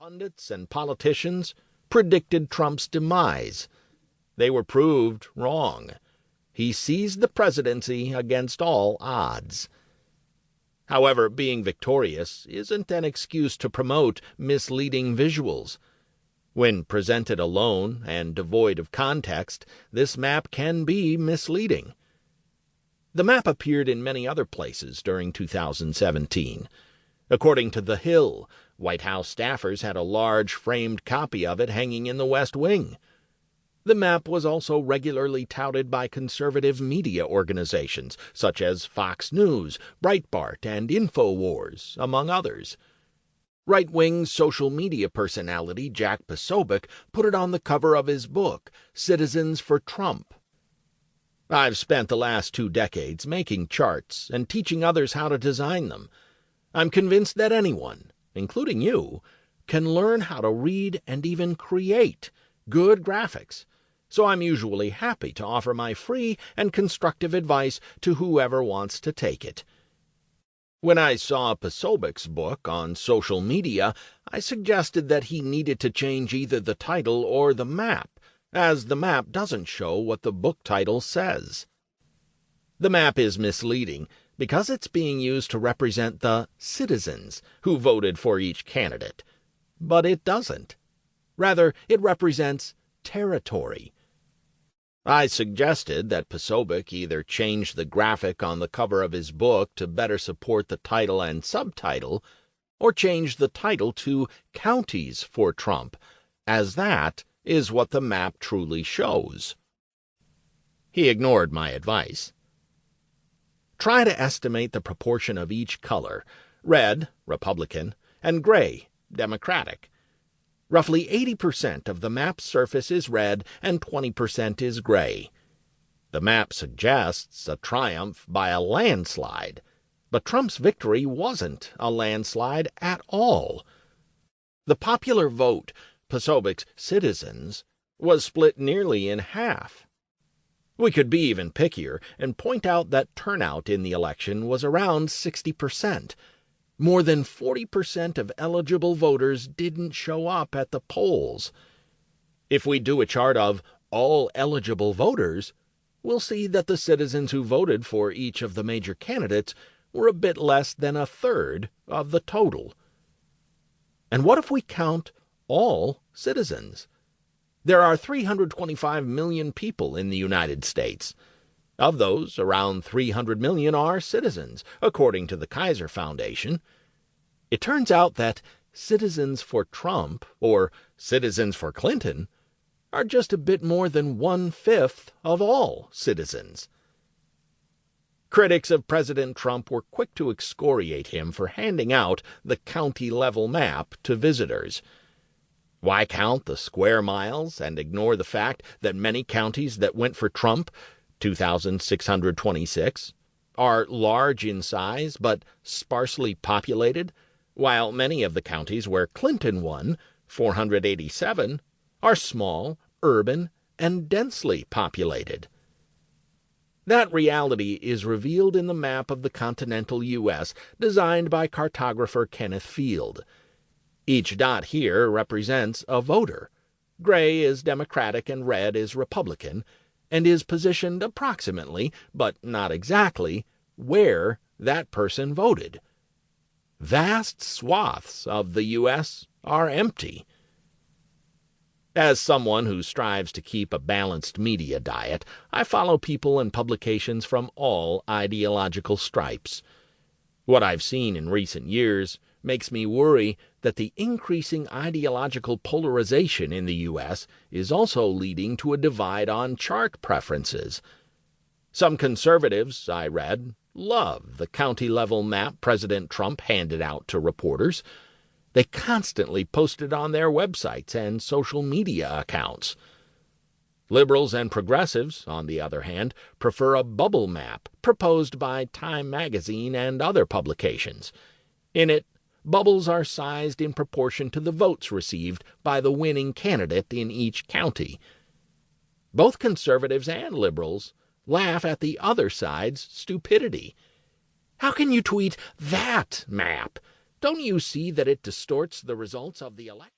Pundits and politicians predicted Trump's demise. They were proved wrong. He seized the presidency against all odds. However, being victorious isn't an excuse to promote misleading visuals. When presented alone and devoid of context, this map can be misleading. The map appeared in many other places during 2017. According to The Hill, White House staffers had a large framed copy of it hanging in the West Wing. The map was also regularly touted by conservative media organizations such as Fox News, Breitbart, and InfoWars, among others. Right-wing social media personality Jack Posobiec put it on the cover of his book, Citizens for Trump. I've spent the last 2 decades making charts and teaching others how to design them. I'm convinced that anyone, including you, can learn how to read and even create good graphics, so I'm usually happy to offer my free and constructive advice to whoever wants to take it. When I saw Posobiec's book on social media, I suggested that he needed to change either the title or the map, as the map doesn't show what the book title says. The map is misleading because it's being used to represent the citizens who voted for each candidate. But it doesn't. Rather, it represents territory. I suggested that Posobiec either change the graphic on the cover of his book to better support the title and subtitle, or change the title to Counties for Trump, as that is what the map truly shows. He ignored my advice. Try to estimate the proportion of each color, red, Republican, and gray, Democratic. Roughly 80% of the map's surface is red and 20% is gray. The map suggests a triumph by a landslide, but Trump's victory wasn't a landslide at all. The popular vote, Posobiec's Citizens, was split nearly in half. We could be even pickier and point out that turnout in the election was around 60%. More than 40% of eligible voters didn't show up at the polls. If we do a chart of all eligible voters, we'll see that the citizens who voted for each of the major candidates were a bit less than a third of the total. And what if we count all citizens? There are 325 million people in the United States. Of those, around 300 million are citizens, according to the Kaiser Foundation. It turns out that Citizens for Trump, or Citizens for Clinton, are just a bit more than 1/5 of all citizens. Critics of President Trump were quick to excoriate him for handing out the county-level map to visitors. Why count the square miles and ignore the fact that many counties that went for Trump, 2,626, are large in size but sparsely populated, while many of the counties where Clinton won, 487, are small, urban, and densely populated? That reality is revealed in the map of the continental U.S. designed by cartographer Kenneth Field. Each dot here represents a voter. Gray is Democratic and red is Republican, and is positioned approximately, but not exactly, where that person voted. Vast swaths of the U.S. are empty. As someone who strives to keep a balanced media diet, I follow people and publications from all ideological stripes. What I've seen in recent years makes me worry that the increasing ideological polarization in the U.S. is also leading to a divide on chart preferences. Some conservatives, I read, love the county-level map President Trump handed out to reporters. They constantly post it on their websites and social media accounts. Liberals and progressives, on the other hand, prefer a bubble map proposed by Time magazine and other publications. In it, bubbles are sized in proportion to the votes received by the winning candidate in each county. Both conservatives and liberals laugh at the other side's stupidity. How can you tweet that map? Don't you see that it distorts the results of the election?